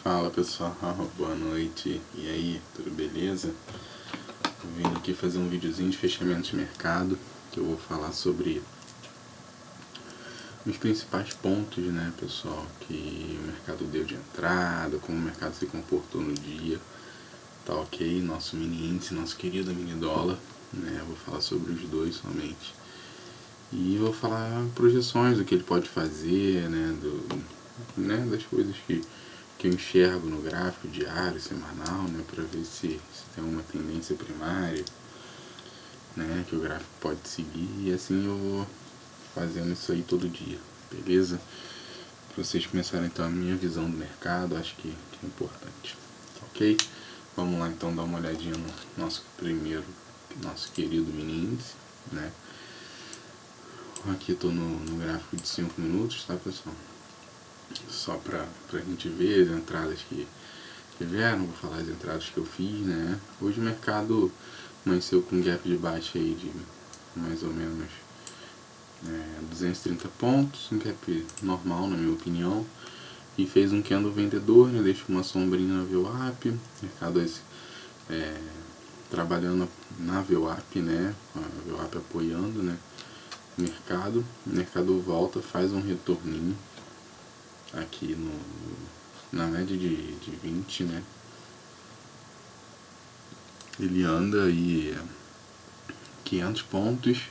Fala pessoal, boa noite. E aí, tudo beleza? Tô vindo aqui fazer um videozinho de fechamento de mercado, que eu vou falar sobre os principais pontos, né, pessoal, que o mercado deu de entrada, como o mercado se comportou no dia, tá ok? Nosso mini índice, nosso querido mini dólar, né, eu vou falar sobre os dois somente. E vou falar projeções do que ele pode fazer, né, das coisas que eu enxergo no gráfico diário, semanal, né, para ver se tem uma tendência primária, né, que o gráfico pode seguir, e assim eu vou fazendo isso aí todo dia, beleza? Para vocês começarem então a minha visão do mercado, acho que é importante, ok? Vamos lá então dar uma olhadinha no nosso querido mini índice, né? Aqui estou no gráfico de 5 minutos, tá pessoal? Só pra gente ver as entradas que tiveram, vou falar as entradas que eu fiz, né? Hoje o mercado amanheceu com um gap de baixa aí de mais ou menos 230 pontos, um gap normal na minha opinião, e fez um candle vendedor, né? Deixou uma sombrinha na VWAP, mercado esse trabalhando na VWAP, né? A VWAP apoiando, né? O mercado volta, faz um retorninho aqui na média de 20, né? Ele anda aí 500 pontos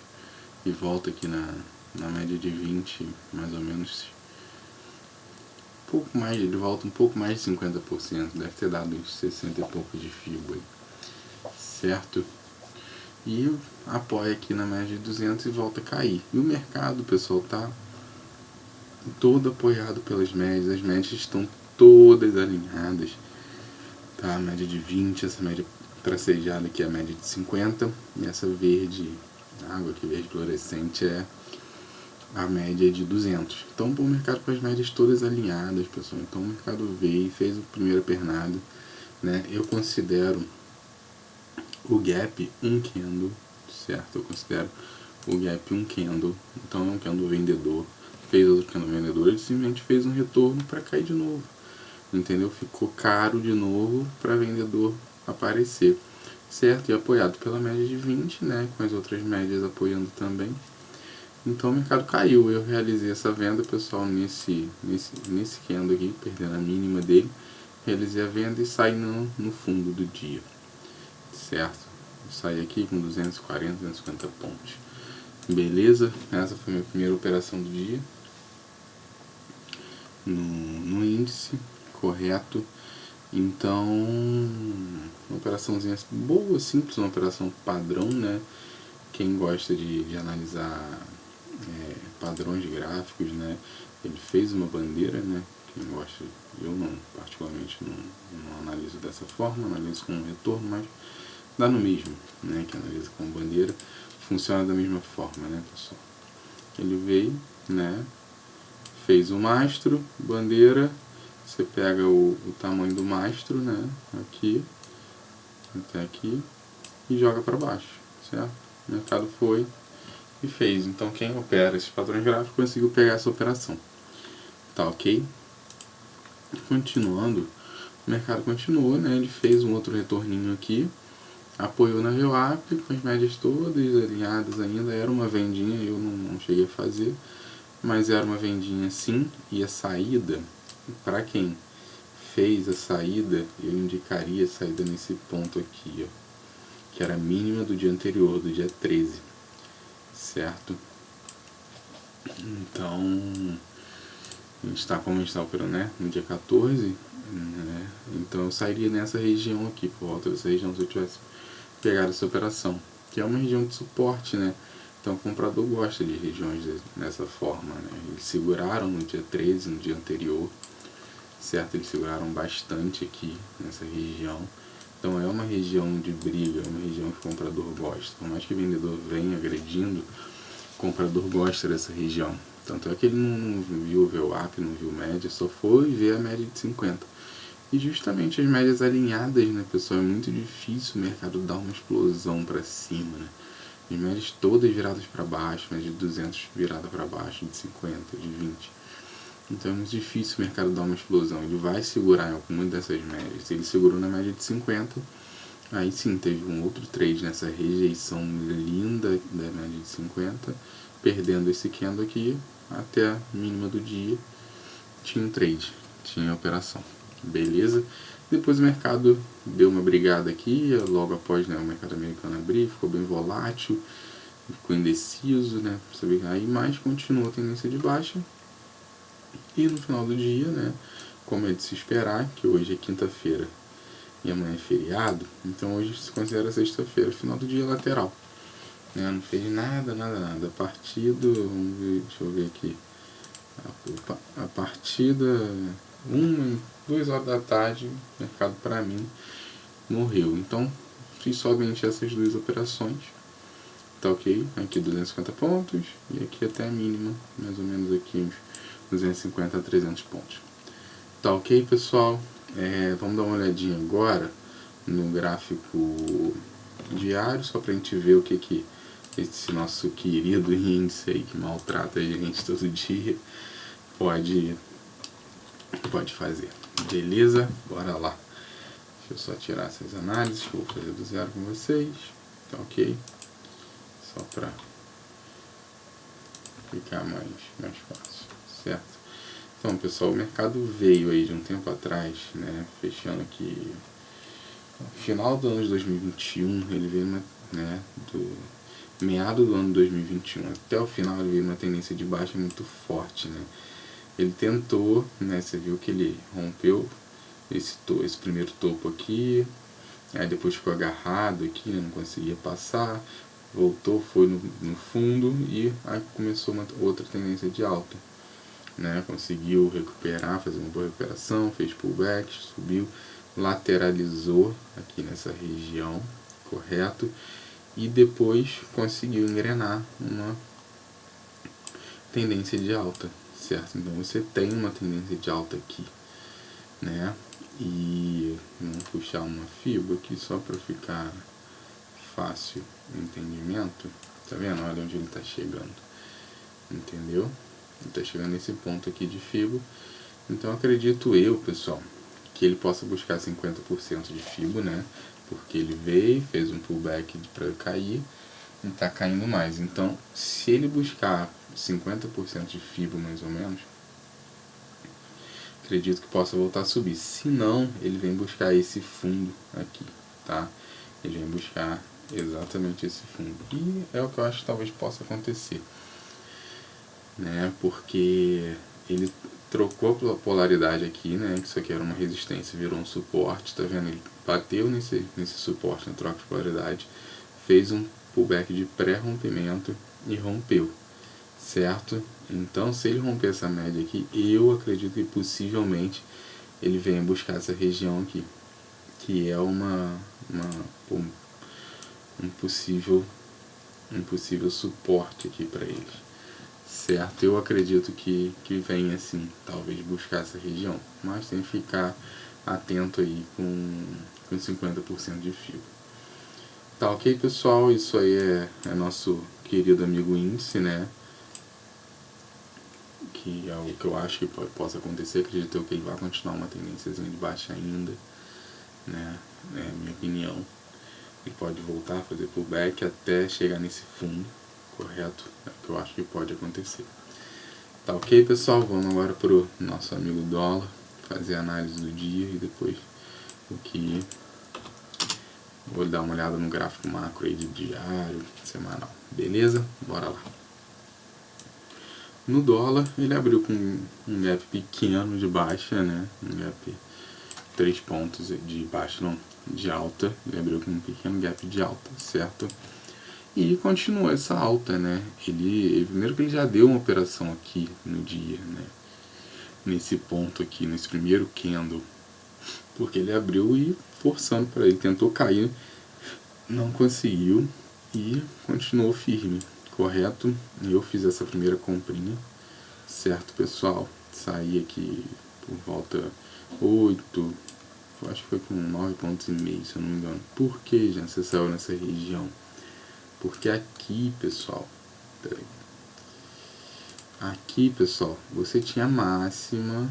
e volta aqui na média de 20, mais ou menos, um pouco mais, ele volta um pouco mais de 50%, deve ter dado uns 60 e pouco de FIBO aí, certo? E apoia aqui na média de 200 e volta a cair. E o mercado, pessoal, tá todo apoiado pelas médias, as médias estão todas alinhadas, tá? A média de 20, essa média tracejada aqui é a média de 50, e essa verde, água aqui verde fluorescente, é a média de 200. Então o mercado com as médias todas alinhadas, pessoal. Então o mercado veio e fez a primeira pernada, né? Eu considero o gap um candle, certo? Eu considero o gap um candle, então é um candle vendedor. Fez outro candle vendedor, ele simplesmente fez um retorno para cair de novo, entendeu? Ficou caro de novo para vendedor aparecer, certo? E apoiado pela média de 20, né? Com as outras médias apoiando também. Então o mercado caiu. Eu realizei essa venda, pessoal, nesse candle aqui, perdendo a mínima dele. Realizei a venda e saí no fundo do dia, certo? Eu saí aqui com 240, 250 pontos. Beleza? Essa foi a minha primeira operação do dia no índice, correto? Então, uma operaçãozinha boa, simples, uma operação padrão, né? Quem gosta de analisar padrões de gráficos, né? Ele fez uma bandeira, né? Quem gosta, eu não, particularmente não analiso dessa forma, analiso com um retorno, mas dá no mesmo, né? Que analisa com bandeira, funciona da mesma forma, né, pessoal? Ele veio, né? Fez o mastro, bandeira, você pega o tamanho do mastro, né? Aqui, até aqui, e joga para baixo, certo? O mercado foi e fez. Então quem opera esses padrões gráficos conseguiu pegar essa operação, tá ok? Continuando, o mercado continuou, né? Ele fez um outro retorninho aqui, apoiou na VWAP com as médias todas alinhadas ainda, era uma vendinha, eu não cheguei a fazer, mas era uma vendinha sim. E a saída, para quem fez a saída, eu indicaria a saída nesse ponto aqui, ó, que era a mínima do dia anterior, do dia 13, certo? Então a gente está, como a gente está operando, né, no dia 14, né, então eu sairia nessa região aqui, por volta dessa região, se eu tivesse pegado essa operação, que é uma região de suporte, né? Então o comprador gosta de regiões dessa forma, né? Eles seguraram no dia 13, no dia anterior, certo? Eles seguraram bastante aqui nessa região. Então é uma região de briga, é uma região que o comprador gosta. Por mais que o vendedor venha agredindo, o comprador gosta dessa região. Tanto é que ele não viu o VWAP, não viu média, só foi ver a média de 50. E justamente as médias alinhadas, né, pessoal? É muito difícil o mercado dar uma explosão para cima, né? As médias todas viradas para baixo, média de 200 virada para baixo, de 50, de 20. Então é muito difícil o mercado dar uma explosão. Ele vai segurar em alguma dessas médias. Ele segurou na média de 50, aí sim teve um outro trade nessa rejeição linda da média de 50, perdendo esse candle aqui até a mínima do dia. Tinha um trade, tinha operação. Beleza? Depois o mercado deu uma brigada aqui, logo após, né, o mercado americano abrir, ficou bem volátil, ficou indeciso, né? Aí mais continuou a tendência de baixa. E no final do dia, né, como é de se esperar, que hoje é quinta-feira e amanhã é feriado, então hoje se considera sexta-feira, final do dia lateral. Né, não fez nada. A partida, vamos ver, deixa eu ver aqui. A partida, 2 horas da tarde, o mercado para mim morreu. Então fiz somente essas duas operações. Tá ok? Aqui 250 pontos e aqui até a mínima, mais ou menos aqui uns 250 a 300 pontos. Tá ok, pessoal? Vamos dar uma olhadinha agora no gráfico diário, só pra gente ver o que esse nosso querido índice aí que maltrata a gente todo dia pode fazer. Beleza? Bora lá. Deixa eu só tirar essas análises que eu vou fazer do zero com vocês. Tá ok? Só pra ficar mais fácil, certo? Então, pessoal, o mercado veio aí de um tempo atrás, né, fechando aqui no final do ano de 2021, ele veio do meado do ano de 2021 até o final, ele veio uma tendência de baixa muito forte, né? Ele tentou, né, você viu que ele rompeu esse primeiro topo aqui, aí depois ficou agarrado aqui, né, não conseguia passar, voltou, foi no fundo e aí começou uma outra tendência de alta. Né, conseguiu recuperar, fazer uma boa recuperação, fez pullback, subiu, lateralizou aqui nessa região, correto, e depois conseguiu engrenar uma tendência de alta, certo? Então você tem uma tendência de alta aqui, né? E vamos puxar uma fibra aqui só para ficar fácil o entendimento. Tá vendo? Olha onde ele está chegando, entendeu? Está chegando nesse ponto aqui de FIBO. Então acredito eu, pessoal, que ele possa buscar 50% de FIBO, né? Porque ele veio, fez um pullback para cair e está caindo mais. Então, se ele buscar 50% de FIBO mais ou menos, acredito que possa voltar a subir. Se não, ele vem buscar esse fundo aqui, tá? Ele vem buscar exatamente esse fundo. E é o que eu acho que talvez possa acontecer, né? Porque ele trocou a polaridade aqui, né? Que isso aqui era uma resistência, virou um suporte, tá vendo? Ele bateu nesse suporte na troca de polaridade, fez um pullback de pré-rompimento e rompeu, certo? Então, se ele romper essa média aqui, eu acredito que possivelmente ele venha buscar essa região aqui, que é um possível suporte aqui para ele, certo? Eu acredito que vem assim, talvez buscar essa região, mas tem que ficar atento aí com 50% de fibra. Tá ok, pessoal? Isso aí é nosso querido amigo índice, né? Que é o que eu acho que possa acontecer. Acredito que ele vai continuar uma tendênciazinha de baixa ainda, né? É minha opinião. Ele pode voltar a fazer pullback até chegar nesse fundo, correto? É o que eu acho que pode acontecer. Tá ok, pessoal? Vamos agora pro nosso amigo dólar, fazer a análise do dia e depois vou dar uma olhada no gráfico macro aí de diário, semanal. Beleza? Bora lá. No dólar, ele abriu com um gap pequeno de baixa, né? Um gap 3 pontos de baixa, não, de alta. Ele abriu com um pequeno gap de alta, certo? E continuou essa alta, né? Primeiro que ele já deu uma operação aqui no dia, né? Nesse ponto aqui, nesse primeiro candle. Porque ele abriu e forçando para ele, tentou cair, não conseguiu e continuou firme, correto? Eu fiz essa primeira comprinha, certo, pessoal? Saí aqui por volta 8, acho que foi com 9,5 pontos, se eu não me engano. Por que, já você saiu nessa região? Porque aqui, pessoal, aqui, pessoal, você tinha a máxima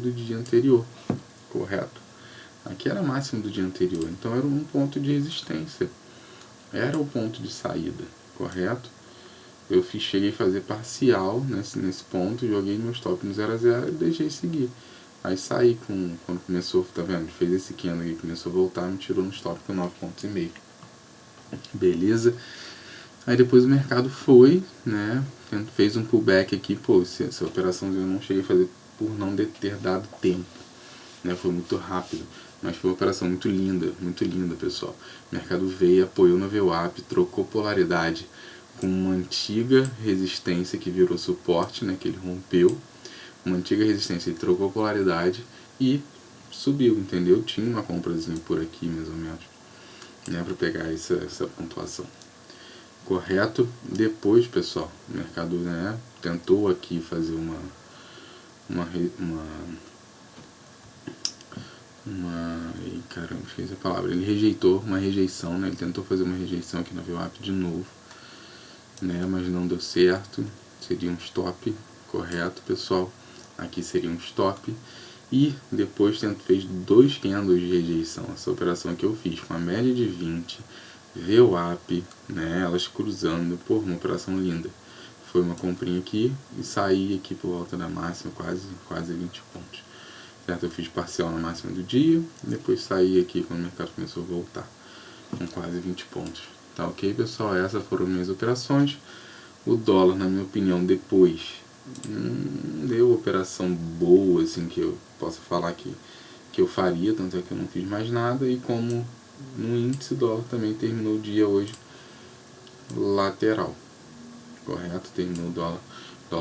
do dia anterior, correto? Aqui era a máxima do dia anterior, então era um ponto de resistência, era o ponto de saída, correto? Eu cheguei a fazer parcial nesse ponto, joguei meu stop no 0 a 0 e deixei seguir. Aí saí quando começou, tá vendo? Fez esse candle aqui, começou a voltar, me tirou no stop com 9,5 pontos. Beleza? Aí depois o mercado foi, né? Fez um pullback aqui, pô, essa operação eu não cheguei a fazer por não ter dado tempo, né? Foi muito rápido, mas foi uma operação muito linda, pessoal. O mercado veio, apoiou no VWAP, trocou polaridade com uma antiga resistência que virou suporte, né? Que ele rompeu, uma antiga resistência, ele trocou polaridade e subiu, entendeu? Tinha uma comprazinha por aqui, mais ou menos, né? Para pegar essa pontuação. Correto? Depois, pessoal, o mercado, né, tentou aqui fazer caramba, esqueci a palavra. Ele rejeitou uma rejeição, né? Ele tentou fazer uma rejeição aqui na VWAP de novo, né? Mas não deu certo. Seria um stop, correto, pessoal? Aqui seria um stop. E depois fez 2 candles de rejeição. Essa operação que eu fiz com a média de 20, VWAP, né? Elas cruzando, pô, uma operação linda. Foi uma comprinha aqui e saí aqui por volta da máxima, quase 20 pontos. Certo? Eu fiz parcial na máxima do dia, depois saí aqui quando o mercado começou a voltar, com quase 20 pontos. Tá ok, pessoal? Essas foram minhas operações. O dólar, na minha opinião, depois deu operação boa, assim, que eu posso falar que eu faria, tanto é que eu não fiz mais nada. E como no índice, o dólar também terminou o dia hoje lateral, correto? O dólar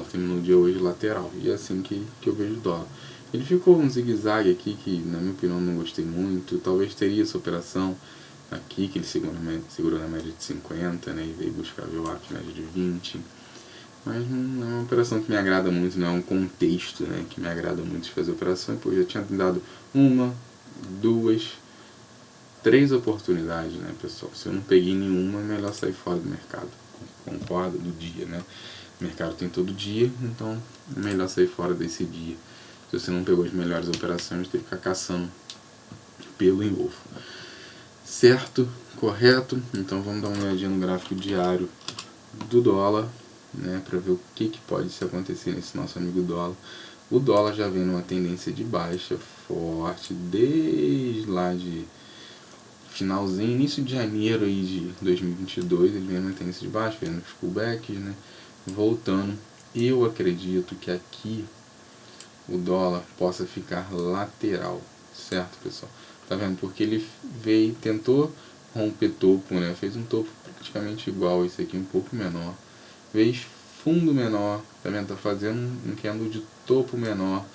terminou o dia hoje lateral, e é assim que eu vejo o dólar. Ele ficou um zigue-zague aqui que, na minha opinião, não gostei muito. Talvez teria essa operação aqui, que ele segurou na média de 50, né, e veio buscar o VWAP média de 20. Mas não é uma operação que me agrada muito, não é um contexto, né, que me agrada muito de fazer operações, porque eu já tinha dado 1, 2, 3 oportunidades, né, pessoal? Se eu não peguei nenhuma, é melhor sair fora do mercado. Concorda? Do dia, né? O mercado tem todo dia, então é melhor sair fora desse dia. Se você não pegou as melhores operações, tem que ficar caçando pelo em ovo. Certo? Correto? Então vamos dar uma olhadinha no gráfico diário do dólar, né, para ver o que pode se acontecer nesse nosso amigo dólar. O dólar já vem numa tendência de baixa forte desde lá de finalzinho, início de janeiro aí de 2022, ele vem numa tendência de baixa, vendo os pullbacks, né, voltando. Eu acredito que aqui o dólar possa ficar lateral, certo, pessoal? Tá vendo? Porque ele veio, tentou romper topo, né? Fez um topo praticamente igual esse aqui, um pouco menor. Fez fundo menor, tá vendo? Tá fazendo um candle de topo menor.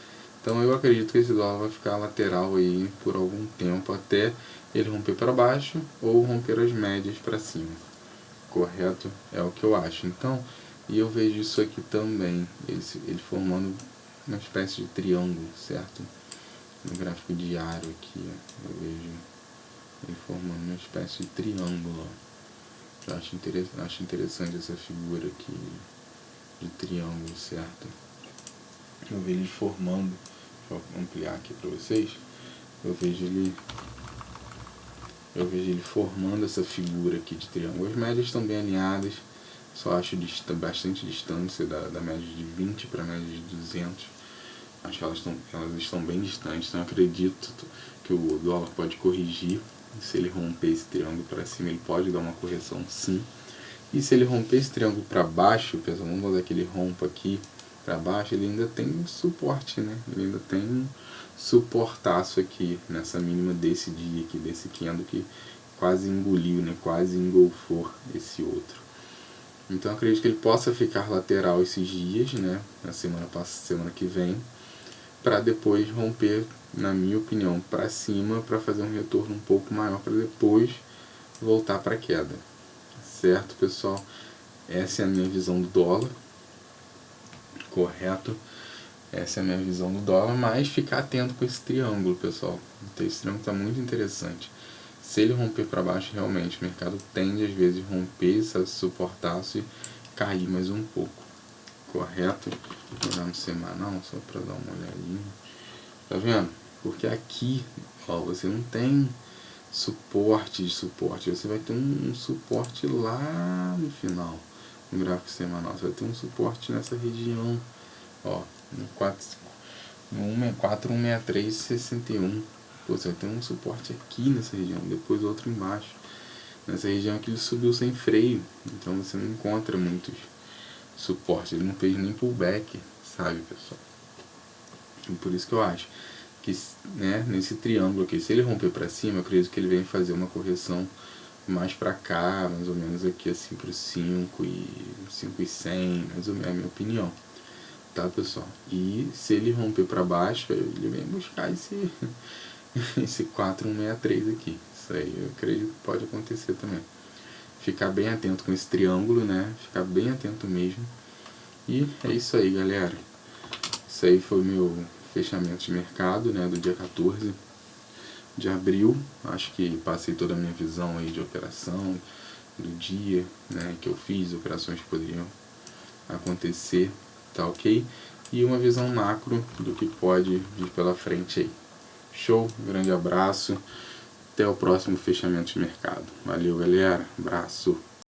Então eu acredito que esse dólar vai ficar lateral aí por algum tempo, até ele romper para baixo ou romper as médias para cima. Correto? É o que eu acho. Então, e eu vejo isso aqui também, ele formando uma espécie de triângulo, certo? No gráfico diário aqui, ó, eu vejo ele formando uma espécie de triângulo. Eu acho interessante essa figura aqui de triângulo, certo? Eu vejo ele formando, deixa eu ampliar aqui para vocês, eu vejo ele formando essa figura aqui de triângulo. As médias estão bem alinhadas, só acho bastante distância da média de 20 para a média de 200. Acho que elas estão bem distantes, então acredito que o dólar pode corrigir. Se ele romper esse triângulo para cima, ele pode dar uma correção, sim. E se ele romper esse triângulo para baixo, pessoal, vamos fazer que ele rompa aqui para baixo, ele ainda tem um suporte, né? Ele ainda tem um suportaço aqui nessa mínima desse dia aqui, desse candle que quase engoliu, né? Quase engolfou esse outro. Então acredito que ele possa ficar lateral esses dias, né? Na semana que vem, para depois romper, na minha opinião, para cima, para fazer um retorno um pouco maior, para depois voltar para queda. Certo, pessoal? Essa é a minha visão do dólar. Correto? Essa é a minha visão do dólar, mas ficar atento com esse triângulo, pessoal. Esse triângulo está muito interessante. Se ele romper para baixo, realmente, o mercado tende às vezes romper, suportar-se, cair mais um pouco, correto? Vou olhar no semanal só para dar uma olhadinha. Tá vendo? Porque aqui, ó, você não tem suporte de suporte, você vai ter um suporte lá no final, no gráfico semanal, você vai ter um suporte nessa região, ó, no 4163,61. Pô, você vai ter um suporte aqui nessa região, depois outro embaixo. Nessa região aqui ele subiu sem freio, então você não encontra muitos suportes, ele não fez nem pullback, sabe, pessoal? E por isso que eu acho que, né, nesse triângulo aqui, se ele romper para cima, eu acredito que ele vem fazer uma correção mais para cá, mais ou menos aqui assim pro 5,100, mais ou menos, é a minha opinião, tá, pessoal? E se ele romper para baixo, ele vem buscar esse 4163 aqui. Isso aí eu acredito que pode acontecer também. Ficar bem atento com esse triângulo, né? Ficar bem atento mesmo. E é isso aí, galera. Isso aí foi o meu fechamento de mercado, né, do dia 14 de abril. Acho que passei toda a minha visão aí de operação do dia, né, que eu fiz, operações que poderiam acontecer, tá ok? E uma visão macro do que pode vir pela frente aí. Show, grande abraço, até o próximo fechamento de mercado. Valeu, galera, abraço.